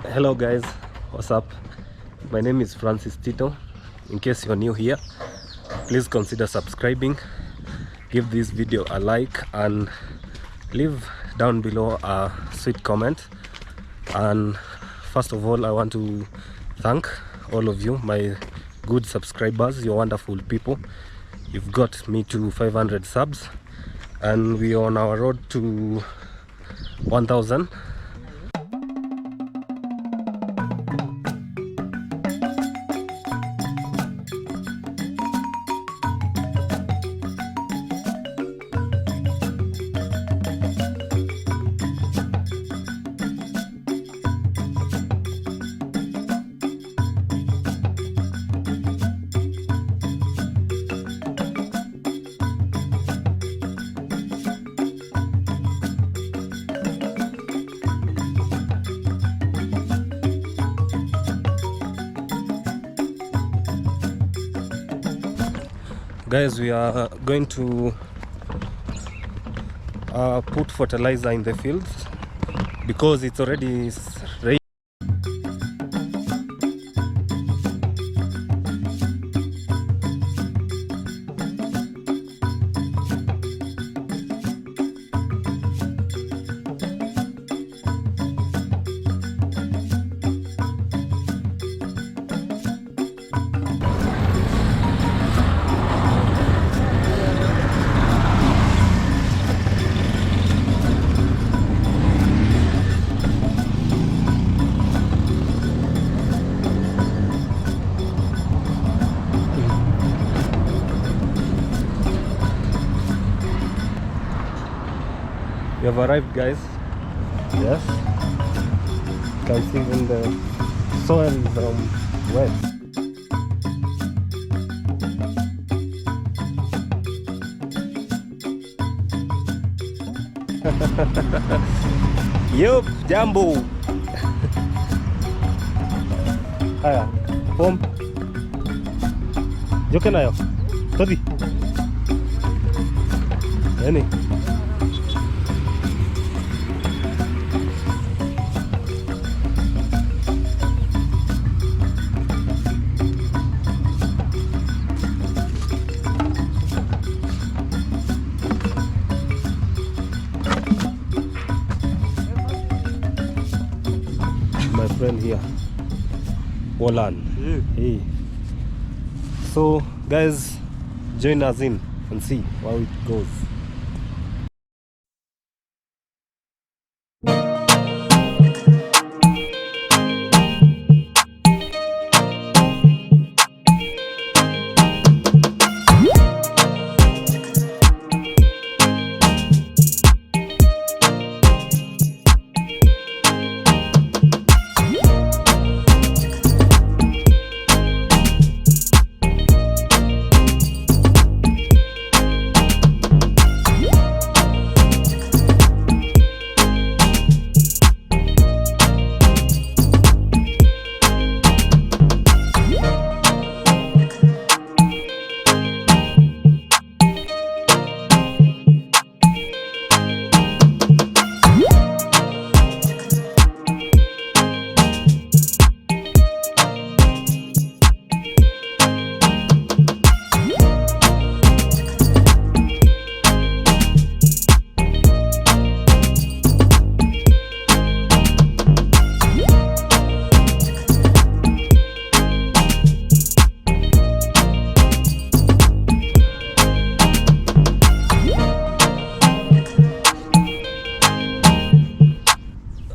Hello guys, what's up? My name is Francis Tito. In case you're new here, please consider subscribing, give this video a like and leave down below a sweet comment. And first of all, I want to thank all of you, my good subscribers. You're wonderful people. You've got me to 500 subs and we are on our road to 1000. Guys, we are going to put fertilizer in the fields because it's already raining. We have arrived, guys. Yes, you can see even the soil is wet. Yup, jambo. Haya, pom. Joke nayo. Todi. Yani. My friend here, Wolan. Hey. So guys, join us in and see how it goes.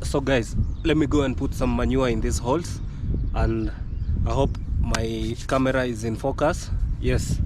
So guys, let me go and put some manure in these holes, and I hope my camera is in focus. Yes.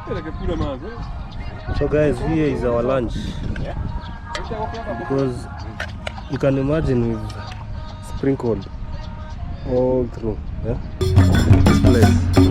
So guys, here is our lunch, because you can imagine we've sprinkled all through this place.